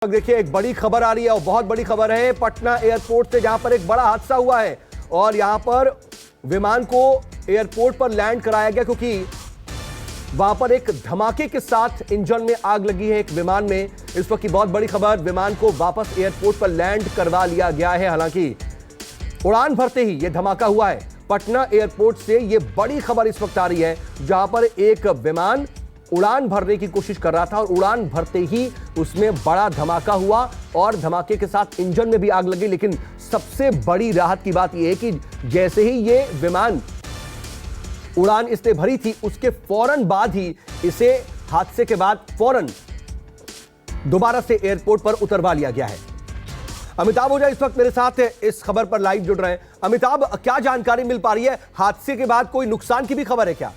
देखिए एक बड़ी खबर आ रही है और बहुत बड़ी खबर है पटना एयरपोर्ट से, जहां पर एक बड़ा हादसा हुआ है और यहां पर विमान को एयरपोर्ट पर लैंड कराया गया क्योंकि वहां पर एक धमाके के साथ इंजन में आग लगी है एक विमान में। इस वक्त की बहुत बड़ी खबर, विमान को वापस एयरपोर्ट पर लैंड करवा लिया गया है। हालांकि उड़ान भरते ही यह धमाका हुआ है पटना एयरपोर्ट से। यह बड़ी खबर इस वक्त आ रही है जहां पर एक विमान उड़ान भरने की कोशिश कर रहा था और उड़ान भरते ही उसमें बड़ा धमाका हुआ और धमाके के साथ इंजन में भी आग लगी। लेकिन सबसे बड़ी राहत की बात यह है कि जैसे ही ये विमान उड़ान इसने भरी थी उसके फौरन बाद ही इसे हादसे के बाद फौरन दोबारा से एयरपोर्ट पर उतरवा लिया गया है। अमिताभ ओझा इस वक्त मेरे साथ इस खबर पर लाइव जुड़ रहे हैं। अमिताभ, क्या जानकारी मिल पा रही है? हादसे के बाद कोई नुकसान की भी खबर है क्या?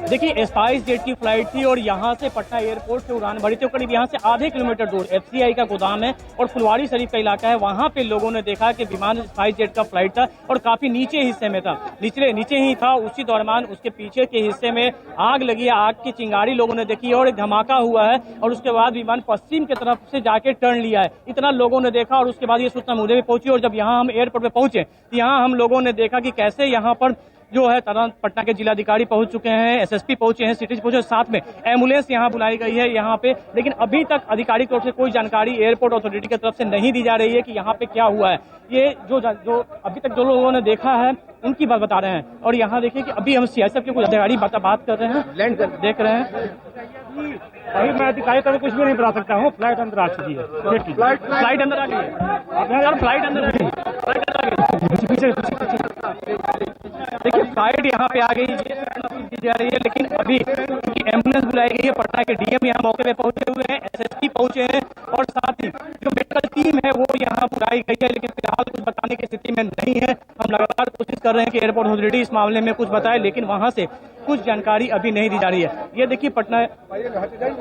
देखिए, स्पाइस जेट की फ्लाइट थी और यहाँ से पटना एयरपोर्ट से उड़ान भरी थी। करीब यहाँ से आधे किलोमीटर दूर एफसीआई का गोदाम है और फुलवारी शरीफ का इलाका है। वहाँ पे लोगों ने देखा कि विमान स्पाइस जेट का फ्लाइट था और काफी नीचे हिस्से में था, नीचे ही था। उसी दौरान उसके पीछे के हिस्से में आग लगी, आग की चिंगारी लोगों ने देखी और एक धमाका हुआ है और उसके बाद विमान पश्चिम की तरफ से जाके टर्न लिया है। इतना लोगों ने देखा और उसके बाद ये सूचना मुझे भी पहुंची और जब यहाँ हम एयरपोर्ट पे पहुंचे तो यहाँ हम लोगों ने देखा कि कैसे यहाँ पर जो है पटना के जिलाधिकारी पहुंच चुके हैं, एसएसपी पहुंचे हैं, सिटी पहुंचे, साथ में एम्बुलेंस यहां बुलाई गई है यहाँ पे। लेकिन अभी तक आधिकारिक तौर से कोई जानकारी एयरपोर्ट अथॉरिटी की तरफ से नहीं दी जा रही है कि यहाँ पे क्या हुआ है। ये जो अभी तक जो लोगों ने देखा है उनकी बात बता रहे हैं। और यहाँ देखिए कि अभी हम सीआईएसएफ के कुछ अधिकारी बात कर रहे हैं, लैंड देख रहे हैं। अभी मैं अधिकारी तक कुछ भी नहीं बता सकता हूँ। फ्लाइट अंदर आ चुकी है, फ्लाइट अंदर आ गई है, फ्लाइट अंदर आ गई, देखिए फ्लाइट यहाँ पे आ गई दी जा रही है। लेकिन अभी एम्बुलेंस बुलाई गई है, पटना के डीएम यहाँ मौके पे पहुंचे हुए हैं, एसएसपी पहुंचे हैं और साथ ही जो मेडिकल टीम है वो यहाँ बुलाई गई है। लेकिन फिलहाल कुछ बताने की स्थिति में नहीं है। हम लगातार कोशिश कर रहे हैं कि एयरपोर्ट अथॉरिटी इस मामले में कुछ बताए, लेकिन वहां से कुछ जानकारी अभी नहीं दी जा रही है। ये देखिए पटना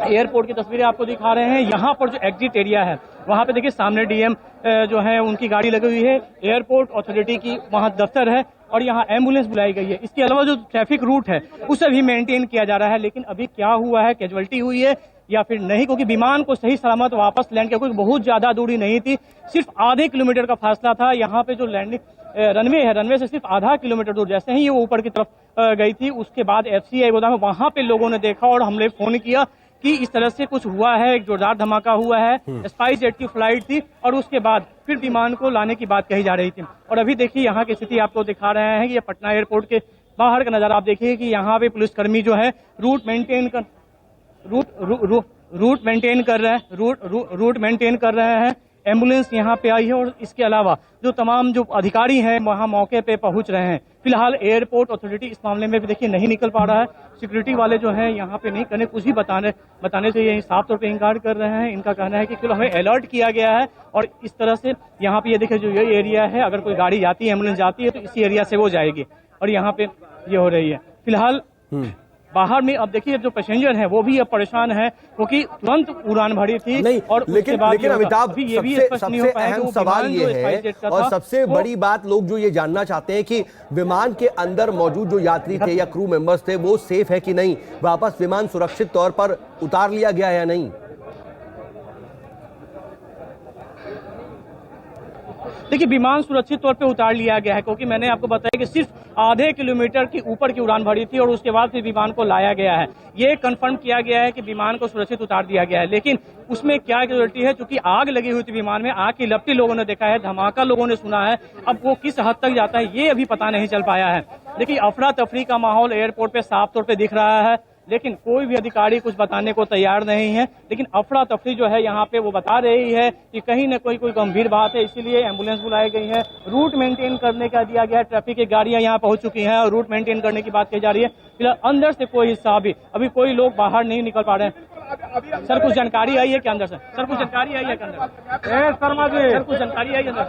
एयरपोर्ट की तस्वीरें आपको दिखा रहे हैं। यहाँ पर जो एग्जिट एरिया है वहां पे देखिए सामने डीएम जो है उनकी गाड़ी लगी हुई है, एयरपोर्ट अथॉरिटी की वहां दफ्तर है और यहाँ एम्बुलेंस बुलाई गई है। इसके अलावा जो ट्रैफिक रूट है उसे भी मेंटेन किया जा रहा है। लेकिन अभी क्या हुआ है, कैजुअल्टी हुई है या फिर नहीं, क्योंकि विमान को सही सलामत वापस लैंड किया, क्योंकि बहुत ज्यादा दूरी नहीं थी, सिर्फ आधे किलोमीटर का फासला था। यहाँ पे जो लैंडिंग रनवे है, रनवे से सिर्फ आधा किलोमीटर दूर जैसे ही वो ऊपर की तरफ गई थी उसके बाद एफसीआई गोदाम है, वहां पे लोगों ने देखा और हमने फोन किया कि इस तरह से कुछ हुआ है, एक जोरदार धमाका हुआ है। स्पाइस जेट की फ्लाइट थी और उसके बाद फिर विमान को लाने की बात कही जा रही थी। और अभी देखिए यहाँ की स्थिति आपको दिखा रहे हैं कि ये पटना एयरपोर्ट के बाहर का नजारा। आप देखिए कि यहाँ पे पुलिसकर्मी जो है रूट मेंटेन कर रहे हैं। एम्बुलेंस यहाँ पे आई है और इसके अलावा जो तमाम जो अधिकारी हैं वहाँ मौके पे पहुंच रहे हैं। फिलहाल एयरपोर्ट अथॉरिटी इस मामले में भी देखिए नहीं निकल पा रहा है। सिक्योरिटी वाले जो हैं यहाँ पे नहीं करने, कुछ भी बताने से ये साफ तौर पे इंकार कर रहे हैं। इनका कहना है कि फिलहाल हमें अलर्ट किया गया है और इस तरह से यहाँ पे ये देखिए जो ये एरिया है, अगर कोई गाड़ी जाती है, एम्बुलेंस जाती है तो इसी एरिया से वो जाएगी और यहाँ पे ये हो रही है। फिलहाल बाहर में अब देखिए जो पैसेंजर हैं वो भी अब परेशान हैं क्योंकि तुरंत उड़ान भरी थी। नहीं, और लेकिन अमिताभ सबसे अहम सवाल ये है और सबसे बड़ी बात लोग जो ये जानना चाहते हैं कि विमान के अंदर मौजूद जो यात्री थे या क्रू मेंबर्स थे वो सेफ है कि नहीं, वापस विमान सुरक्षित तौर पर उतार लिया गया है या नहीं? देखिए विमान सुरक्षित तौर पे उतार लिया गया है क्योंकि मैंने आपको बताया कि सिर्फ आधे किलोमीटर की ऊपर की उड़ान भरी थी और उसके बाद फिर विमान को लाया गया है। ये कंफर्म किया गया है कि विमान को सुरक्षित उतार दिया गया है। लेकिन उसमें क्या कैजुअल्टी है, चूंकि आग लगी हुई थी विमान में, आग की लपटी लोगों ने देखा है, धमाका लोगों ने सुना है, अब वो किस हद तक जाता है ये अभी पता नहीं चल पाया है। देखिए अफरा तफरी का माहौल एयरपोर्ट पे साफ तौर पे दिख रहा है, लेकिन कोई भी अधिकारी कुछ बताने को तैयार नहीं है। लेकिन अफरा तफरी जो है यहाँ पे वो बता रही है कि कहीं न कोई गंभीर बात है, इसीलिए एम्बुलेंस बुलाई गई है, रूट मेंटेन करने का दिया गया है, ट्रैफिक की गाड़ियां यहाँ पहुंच चुकी हैं और रूट मेंटेन करने की बात कही जा रही है। फिलहाल अंदर से कोई हिस्सा अभी कोई लोग बाहर नहीं निकल पा रहे हैं। सर कुछ जानकारी आई है क्या अंदर से? सर कुछ जानकारी आई है क्या अंदर? सर कुछ जानकारी आई है अंदर?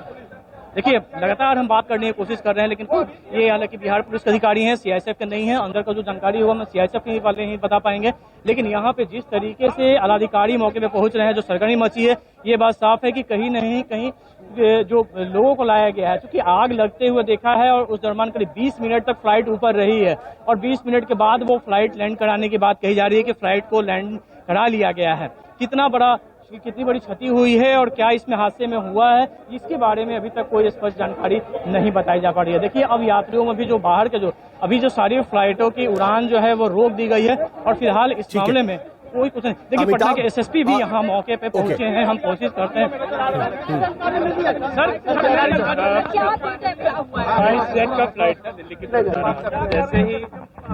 देखिए लगातार हम बात करने की कोशिश कर रहे हैं, लेकिन ये हालांकि बिहार पुलिस के अधिकारी हैं, सीआईएसएफ के नहीं है। अंदर का जो जानकारी होगा मैं सीआईएसएफ के वाले ही बता पाएंगे। लेकिन यहाँ पे जिस तरीके से आलाधिकारी मौके पे पहुंच रहे हैं, जो सरगर्मी मची है, ये बात साफ है कि कहीं नहीं कहीं जो लोगों को लाया गया है, क्योंकि आग लगते हुए देखा है और उस दरमियान करीब 20 मिनट तक फ्लाइट ऊपर रही है और 20 मिनट के बाद वो फ्लाइट लैंड कराने की बात कही जा रही है कि फ्लाइट को लैंड करा लिया गया है। कितनी बड़ी क्षति हुई है और क्या इसमें हादसे में हुआ है, इसके बारे में अभी तक कोई स्पष्ट जानकारी नहीं बताई जा पा रही है। देखिए अब यात्रियों में भी जो बाहर के जो सारी फ्लाइटों की उड़ान जो है वो रोक दी गई है और फिलहाल इस मामले में कोई कुछ नहीं। देखिए पटना के एसएसपी भी यहाँ मौके पे पहुंचे हैं, हम कोशिश करते हैं। सर स्पाइस जेट का फ्लाइट था दिल्ली की तरफ, जैसे ही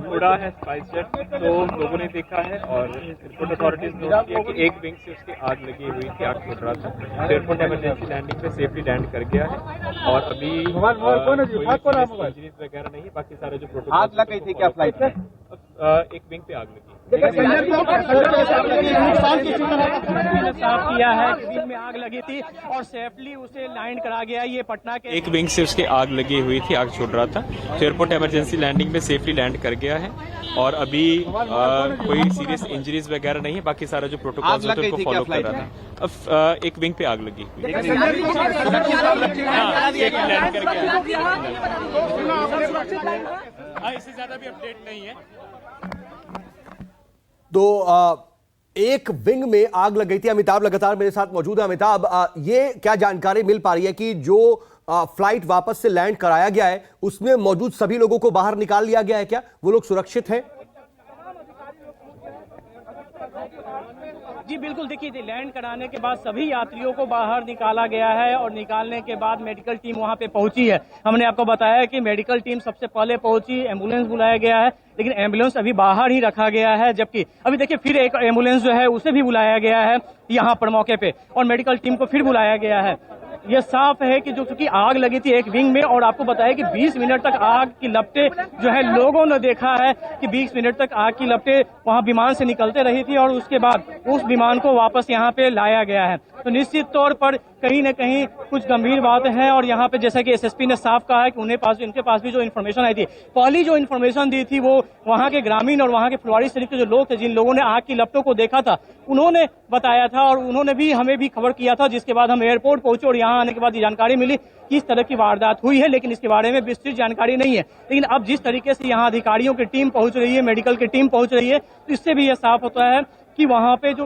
उड़ा है स्पाइस जेट तो लोगों ने देखा है और एयरपोर्ट अथॉरिटीज ने नोट किया कि एक विंग से उसकी आग लगी हुई थी, आग छूट रहा था। एयरपोर्ट इमरजेंसी लैंडिंग पे सेफली लैंड कर गया है और अभी इंजरीज वगैरह नहीं है। बाकी सारे जो प्रोटोकॉल आग लग गई थी क्या फ्लाइट में? एक विंग पे आग लगी। साफ किया है कि विंग में आग लगी थी और सेफली उसे लैंड करा गया। ये पटना के एक विंग से उसकी आग लगी हुई थी, आग छूट रहा था, तो एयरपोर्ट इमरजेंसी लैंडिंग में सेफली लैंड कर गया है और अभी कोई सीरियस इंजरीज वगैरह नहीं है। बाकी सारा जो प्रोटोकॉल होता है उनको फॉलो कर रहा था। अब एक विंग पे आग लगी हुई है, लैंड कर गया। इससे ज्यादा भी अपडेट नहीं है। तो एक विंग में आग लग गई थी। अमिताभ लगातार मेरे साथ मौजूद है। अमिताभ, ये क्या जानकारी मिल पा रही है कि जो फ्लाइट वापस से लैंड कराया गया है उसमें मौजूद सभी लोगों को बाहर निकाल लिया गया है? क्या वो लोग सुरक्षित हैं? जी बिल्कुल, देखिए लैंड कराने के बाद सभी यात्रियों को बाहर निकाला गया है और निकालने के बाद मेडिकल टीम वहां पे पहुंची है। हमने आपको बताया कि मेडिकल टीम सबसे पहले पहुंची, एम्बुलेंस बुलाया गया है, लेकिन एम्बुलेंस अभी बाहर ही रखा गया है। जबकि अभी देखिए फिर एक एम्बुलेंस जो है उसे भी बुलाया गया है यहाँ पर मौके पे और मेडिकल टीम को फिर बुलाया गया है। ये साफ है कि जो चूंकि आग लगी थी एक विंग में और आपको बताया कि 20 मिनट तक आग की लपटें जो है लोगों ने देखा है कि 20 मिनट तक आग की लपटें वहां विमान से निकलते रही थी और उसके बाद उस विमान को वापस यहाँ पे लाया गया है। तो निश्चित तौर पर कहीं न कहीं कुछ गंभीर बात है और यहाँ पे जैसा कि एसएसपी ने साफ कहा है कि इनके पास भी जो इन्फॉर्मेशन आई थी, पहली जो इन्फॉर्मेशन दी थी वो वहाँ के ग्रामीण और वहाँ के फुलवारी शरीफ के जो लोग थे, जिन लोगों ने आग की लपटों को देखा था, उन्होंने बताया था और उन्होंने भी हमें भी खबर किया था, जिसके बाद हम एयरपोर्ट पहुंचे और यहाँ आने के बाद ये जानकारी मिली कि इस तरह की वारदात हुई है। लेकिन इसके बारे में विस्तृत जानकारी नहीं है। लेकिन अब जिस तरीके से यहाँ अधिकारियों की टीम पहुंच रही है, मेडिकल की टीम पहुंच रही है, तो इससे भी यह साफ होता है कि वहां पे जो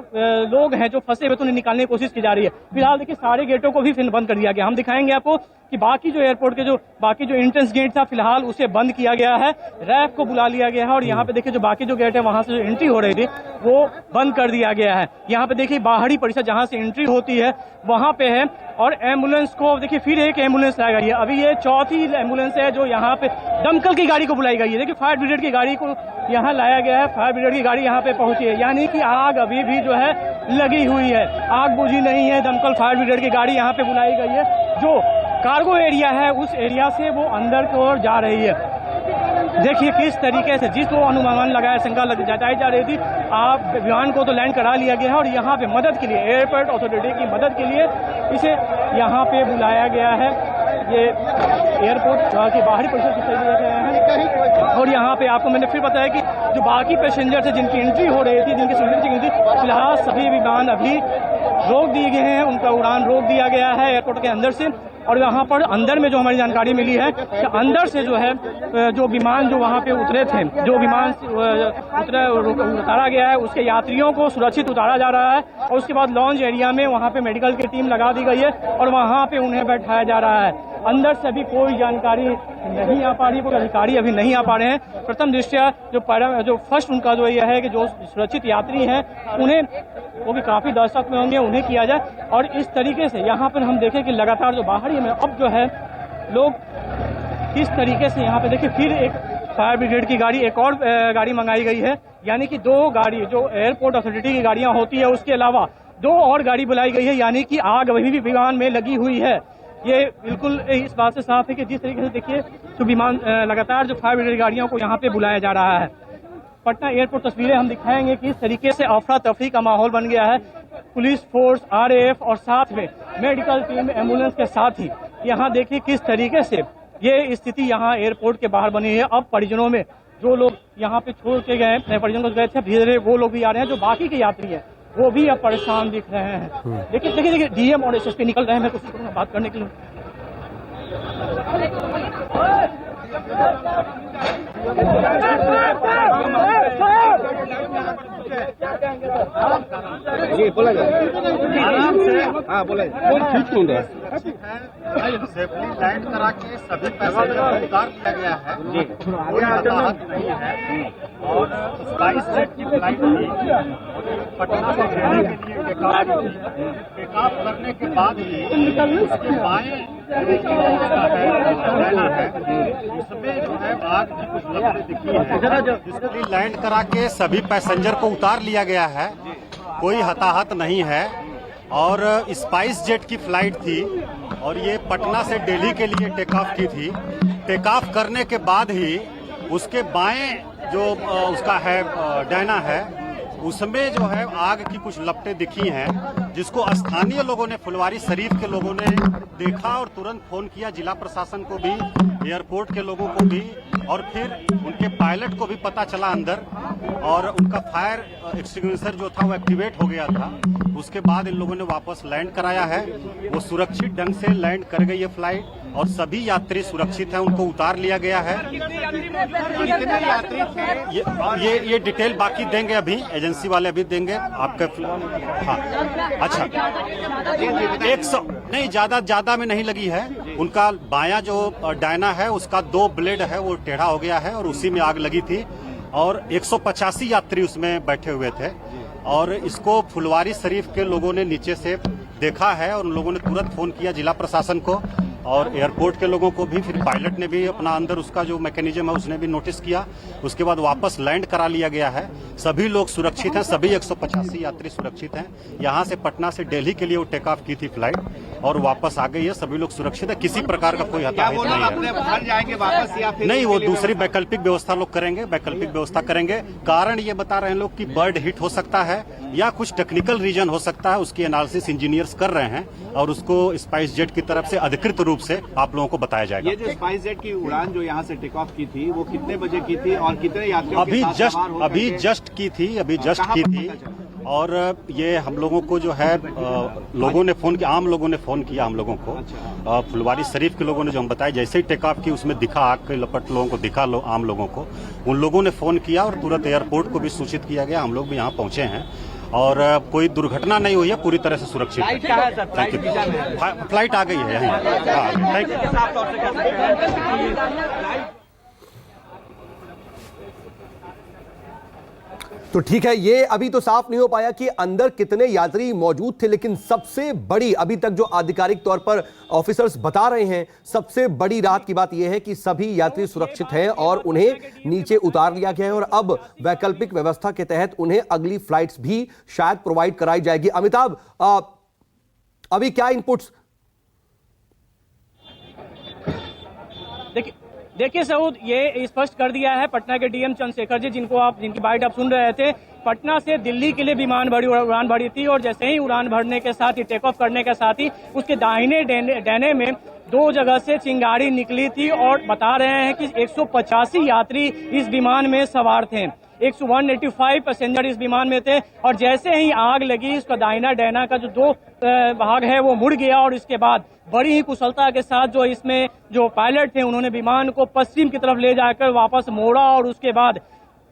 लोग हैं जो फंसे हुए, तो उन्हें निकालने की कोशिश की जा रही है। फिलहाल देखिए सारे गेटों को भी फिर बंद कर दिया गया। हम दिखाएंगे आपको कि बाकी जो एयरपोर्ट के जो बाकी जो एंट्रेंस गेट था फिलहाल उसे बंद किया गया है, रैफ को बुला लिया गया है और यहाँ पे देखिए जो बाकी जो गेट है वहां से जो एंट्री हो रही थी वो बंद कर दिया गया है। यहाँ पे देखिए बाहरी परिसर जहाँ से एंट्री होती है वहां पे है और एम्बुलेंस को देखिए फिर एक एम्बुलेंस लाई गई है। अभी ये चौथी एम्बुलेंस है जो यहाँ पे दमकल की गाड़ी को बुलाई गई है। देखिए फायर ब्रिगेड की गाड़ी को यहाँ लाया गया है, फायर ब्रिगेड की गाड़ी यहाँ पे पहुंची है, यानी कि आग अभी भी जो है लगी हुई है, आग बुझी नहीं है। दमकल फायर ब्रिगेड की गाड़ी यहाँ पे बुलाई गई है, जो कार्गो एरिया है उस एरिया से वो अंदर की ओर जा रही है। देखिए किस तरीके से जिस वो अनुमान लगाया, शंका जताई जा रही थी, आप विमान को तो लैंड करा लिया गया है और यहाँ पे मदद के लिए एयरपोर्ट अथॉरिटी की मदद के लिए इसे यहाँ पे बुलाया गया है। ये एयरपोर्ट के बाहरी परिसर की तरीके हैं और यहाँ पे आपको मैंने फिर बताया कि जो बाकी पैसेंजर थे जिनकी एंट्री हो रही थी, जिनकी सुविधा थी, फिलहाल सभी विमान अभी रोक दिए गए हैं, उनका उड़ान रोक दिया गया है एयरपोर्ट के अंदर से। और यहाँ पर अंदर में जो हमारी जानकारी मिली है कि अंदर से जो है जो विमान जो वहाँ पे उतरे थे, जो विमान उतारा गया है उसके यात्रियों को सुरक्षित उतारा जा रहा है और उसके बाद लॉन्च एरिया में वहाँ पे मेडिकल की टीम लगा दी गई है और वहाँ पे उन्हें बैठाया जा रहा है। अंदर से अभी कोई जानकारी नहीं आ पा रही, कोई अधिकारी अभी नहीं आ पा रहे हैं। प्रथम दृष्टया जो फर्स्ट उनका जो यह है कि जो सुरक्षित यात्री हैं उन्हें, वो भी काफी दर्शक में होंगे, उन्हें किया जाए। और इस तरीके से यहाँ पर हम देखें कि लगातार जो बाहरी में अब जो है लोग किस तरीके से यहाँ पे देखिए फिर एक फायर ब्रिगेड की गाड़ी, एक और गाड़ी मंगाई गई है, यानी कि 2 गाड़ी जो एयरपोर्ट अथॉरिटी की गाड़ियां होती है उसके अलावा 2 और गाड़ी बुलाई गई है, यानी कि आग अभी भी विमान में लगी हुई है। ये बिल्कुल इस बात से साफ है कि जिस तरीके से देखिए तो विमान लगातार जो फायर ब्रिगेड गाड़ियों को यहाँ पे बुलाया जा रहा है। पटना एयरपोर्ट तस्वीरें हम दिखाएंगे कि इस तरीके से अफरा तफरी का माहौल बन गया है। पुलिस फोर्स, आरएएफ और साथ में मेडिकल टीम, एम्बुलेंस के साथ ही यहाँ देखिए किस तरीके से ये स्थिति यहाँ एयरपोर्ट के बाहर बनी है। अब परिजनों में जो लोग यहाँ पे छोड़ के गए, परिजन लोग गए थे, धीरे धीरे वो लोग भी आ रहे हैं। जो बाकी के यात्री हैं वो भी अब परेशान दिख रहे हैं। देखिए डीएम और एसएसपी निकल रहे हैं। मैं कोशिश करूंगा बात करने के लिए। जी बोला जाए, आराम से। हाँ बोला सेफ्टी लैंड करा के सभी पैसेंजर को उतार दिया गया है जी। कोई हताहत नहीं है। और 22 जेट की फ्लाइट थी, पटना से दिल्ली के लिए टेक ऑफ करने के बाद ही उसके बाएं उसमें जो है आग की कुछ लपटें दिखी है। सेफ्टी लैंड करा के सभी पैसेंजर को उतार लिया गया है। कोई हताहत नहीं है। और स्पाइस जेट की फ्लाइट थी और ये पटना से दिल्ली के लिए टेक ऑफ की थी। टेक ऑफ करने के बाद ही उसके बाएं जो उसका है डायना है, उसमें जो है आग की कुछ लपटें दिखी हैं, जिसको स्थानीय लोगों ने, फुलवारी शरीफ के लोगों ने देखा और तुरंत फोन किया जिला प्रशासन को भी, एयरपोर्ट के लोगों को भी, और फिर उनके पायलट को भी पता चला अंदर, और उनका फायर एक्सटिंग्विशर जो था वो एक्टिवेट हो गया था। उसके बाद इन लोगों ने वापस लैंड कराया है। वो सुरक्षित ढंग से लैंड कर गई है फ्लाइट और सभी यात्री सुरक्षित हैं, उनको उतार लिया गया है। कितने यात्री थे ये डिटेल बाकी देंगे, अभी एजेंसी वाले अभी देंगे आपके। हाँ अच्छा, 100 नहीं, ज्यादा में नहीं लगी है। उनका बायां जो डायना है उसका 2 ब्लेड है वो टेढ़ा हो गया है और उसी में आग लगी थी। और 185 यात्री उसमें बैठे हुए थे और इसको फुलवारी शरीफ के लोगों ने नीचे से देखा है और उन लोगों ने तुरंत फोन किया जिला प्रशासन को और एयरपोर्ट के लोगों को भी। फिर पायलट ने भी अपना अंदर उसका जो मैकेनिज्म है उसने भी नोटिस किया। उसके बाद वापस लैंड करा लिया गया है। सभी लोग सुरक्षित हैं, सभी 185 यात्री सुरक्षित हैं। यहाँ से पटना से दिल्ली के लिए वो टेक ऑफ की थी फ्लाइट और वापस आ गई है। सभी लोग सुरक्षित है, किसी प्रकार का कोई हताहत नहीं है। बाहर जाएंगे वापस या फिर नहीं, वो दूसरी वैकल्पिक व्यवस्था लोग करेंगे, वैकल्पिक व्यवस्था करेंगे। कारण ये बता रहे हैं लोग कि बर्ड हिट हो सकता है या कुछ टेक्निकल रीजन हो सकता है। उसकी एनालिसिस इंजीनियर्स कर रहे हैं और उसको स्पाइस जेट की तरफ से अधिकृत रूप से आप लोगों को बताया जाएगा। ये जो स्पाइस जेट की उड़ान जो यहाँ से टेक ऑफ की थी वो कितने बजे की थी और कितने यात्रियों के साथ सवार होकर अभी जस्ट की थी। और ये हम लोगों को जो है लोगों ने फोन किया, आम लोगों ने फोन किया हम लोगों को। फुलवारी शरीफ के लोगों ने जो हम बताया, जैसे ही टेक ऑफ की उसमें दिखा आग के लपट, लोगों को दिखा, आम लोगों को, उन लोगों ने फोन किया और तुरंत एयरपोर्ट को भी सूचित किया गया। हम लोग भी यहाँ पहुंचे हैं और कोई दुर्घटना नहीं हुई है, पूरी तरह से सुरक्षित है। Thank you. फ्लाइट आ गई है यहाँ। Thank you. तो ठीक है, ये अभी तो साफ नहीं हो पाया कि अंदर कितने यात्री मौजूद थे, लेकिन सबसे बड़ी अभी तक जो आधिकारिक तौर पर ऑफिसर्स बता रहे हैं, सबसे बड़ी राहत की बात यह है कि सभी यात्री सुरक्षित हैं और उन्हें नीचे उतार लिया गया है और अब वैकल्पिक व्यवस्था के तहत उन्हें अगली फ्लाइट्स भी शायद प्रोवाइड कराई जाएगी। अमिताभ, अभी क्या इनपुट्स? देखिए सऊद, ये स्पष्ट कर दिया है पटना के डीएम चंद्रशेखर जी, जिनकी बाइट आप सुन रहे थे। पटना से दिल्ली के लिए उड़ान भरी थी और जैसे ही उड़ान भरने के साथ ही, टेक ऑफ करने के साथ ही, उसके दाहिने डैने में 2 जगह से चिंगारी निकली थी और बता रहे हैं कि 185 यात्री इस विमान में सवार थे। 185 पैसेंजर इस विमान में थे और जैसे ही आग लगी, उसका दाहिना डैना का जो 2 भाग है वो मुड़ गया और इसके बाद बड़ी ही कुशलता के साथ जो इसमें जो पायलट थे उन्होंने विमान को पश्चिम की तरफ ले जाकर वापस मोड़ा और उसके बाद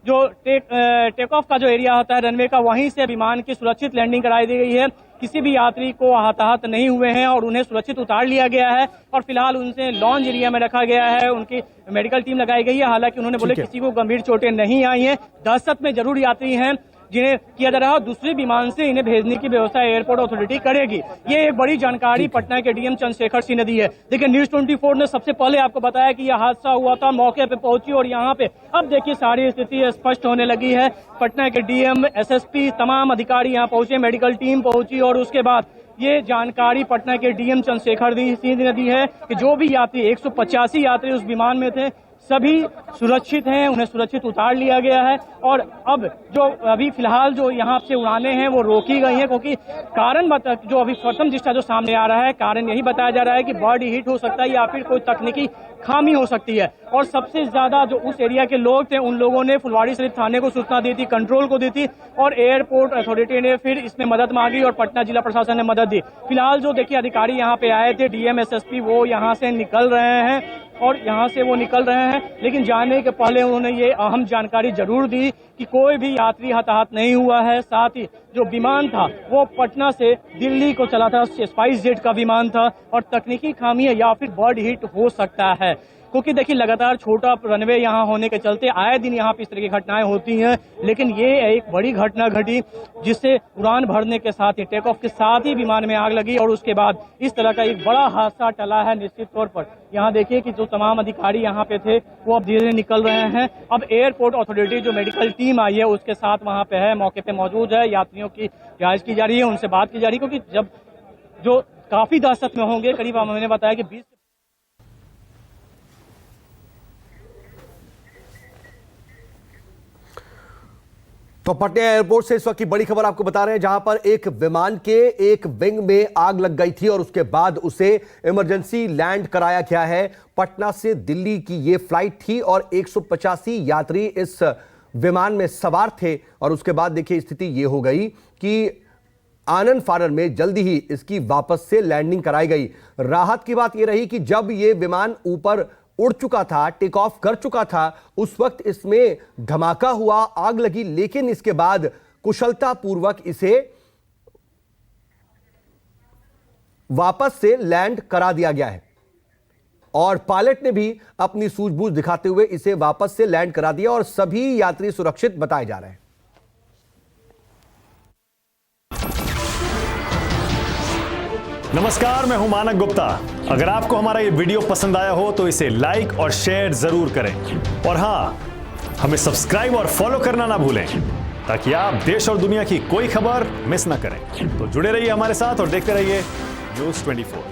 जो टेक ऑफ का जो एरिया होता है रनवे का, वहीं से विमान की सुरक्षित लैंडिंग कराई दी गई है। किसी भी यात्री को हताहत नहीं हुए हैं और उन्हें सुरक्षित उतार लिया गया है और फिलहाल उनसे लॉन्च एरिया में रखा गया है। उनकी मेडिकल टीम लगाई गई है। हालांकि उन्होंने बोले किसी को गंभीर चोटें नहीं आई हैं। दहशत में जरूर यात्री हैं जिन्हें किया जा रहा है और दूसरे विमान से इन्हें भेजने की व्यवस्था एयरपोर्ट अथॉरिटी करेगी। ये एक बड़ी जानकारी पटना के डीएम चंद्रशेखर सिंह ने दी है। देखिए, न्यूज 24 ने सबसे पहले आपको बताया कि यह हादसा हुआ था, मौके पे पहुंची और यहाँ पे अब देखिए सारी स्थिति स्पष्ट होने लगी है। पटना के डीएम, एसएसपी, तमाम अधिकारी यहाँ पहुंचे, मेडिकल टीम पहुंची और उसके बाद ये जानकारी पटना के डीएम चंद्रशेखर सिंह ने दी है कि जो भी यात्री 185 यात्री उस विमान में थे, सभी सुरक्षित हैं, उन्हें सुरक्षित उतार लिया गया है। और अब जो अभी फिलहाल जो यहाँ से उड़ानें हैं वो रोकी गई हैं, क्योंकि कारण जो अभी प्रथम दृष्टया जो सामने आ रहा है, कारण यही बताया जा रहा है कि बर्ड हिट हो सकता है या फिर कोई तकनीकी खामी हो सकती है। और सबसे ज्यादा जो उस एरिया के लोग थे उन लोगों ने फुलवाड़ी शरीफ थाने को सूचना दी थी, कंट्रोल को दी थी, और एयरपोर्ट अथॉरिटी ने फिर इसमें मदद मांगी और पटना जिला प्रशासन ने मदद दी। फिलहाल जो देखिए अधिकारी यहाँ पे आए थे, डीएम एसएसपी, वो यहाँ से निकल रहे हैं और यहाँ से वो निकल रहे हैं, लेकिन जाने के पहले उन्होंने ये अहम जानकारी जरूर दी कि कोई भी यात्री हताहत नहीं हुआ है। साथ ही जो विमान था वो पटना से दिल्ली को चला था, स्पाइस जेट का विमान था, और तकनीकी खामी है या फिर बर्ड हिट हो सकता है, क्योंकि देखिए लगातार छोटा रनवे यहाँ होने के चलते आए दिन यहाँ पे इस तरह की घटनाएं होती हैं। लेकिन ये एक बड़ी घटना घटी जिससे उड़ान भरने के साथ ही, टेक ऑफ के साथ ही विमान में आग लगी और उसके बाद इस तरह का एक बड़ा हादसा टला है। निश्चित तौर पर यहाँ देखिए कि जो तमाम अधिकारी यहाँ पे थे वो अब धीरे धीरे निकल रहे हैं। अब एयरपोर्ट अथॉरिटी जो मेडिकल टीम आई है उसके साथ वहाँ पे है, मौके पे मौजूद है, यात्रियों की जांच की जा रही है, उनसे बात की जा रही है, क्योंकि जब जो काफी दहशत में होंगे, करीब मैंने बताया कि 20 तो पटना एयरपोर्ट से इस वक्त की बड़ी खबर आपको बता रहे हैं, जहां पर एक विमान के एक विंग में आग लग गई थी और उसके बाद उसे इमरजेंसी लैंड कराया गया है। पटना से दिल्ली की यह फ्लाइट थी और 185 यात्री इस विमान में सवार थे। और उसके बाद देखिए स्थिति यह हो गई कि आनंद फानन में जल्दी ही इसकी वापस से लैंडिंग कराई गई। राहत की बात यह रही कि जब यह विमान ऊपर उड़ चुका था, टेक ऑफ कर चुका था, उस वक्त इसमें धमाका हुआ, आग लगी, लेकिन इसके बाद कुशलतापूर्वक इसे वापस से लैंड करा दिया गया है और पायलट ने भी अपनी सूझबूझ दिखाते हुए इसे वापस से लैंड करा दिया और सभी यात्री सुरक्षित बताए जा रहे हैं। नमस्कार, मैं हूं मानक गुप्ता। अगर आपको हमारा ये वीडियो पसंद आया हो तो इसे लाइक और शेयर जरूर करें और हां, हमें सब्सक्राइब और फॉलो करना ना भूलें ताकि आप देश और दुनिया की कोई खबर मिस ना करें। तो जुड़े रहिए हमारे साथ और देखते रहिए News 24।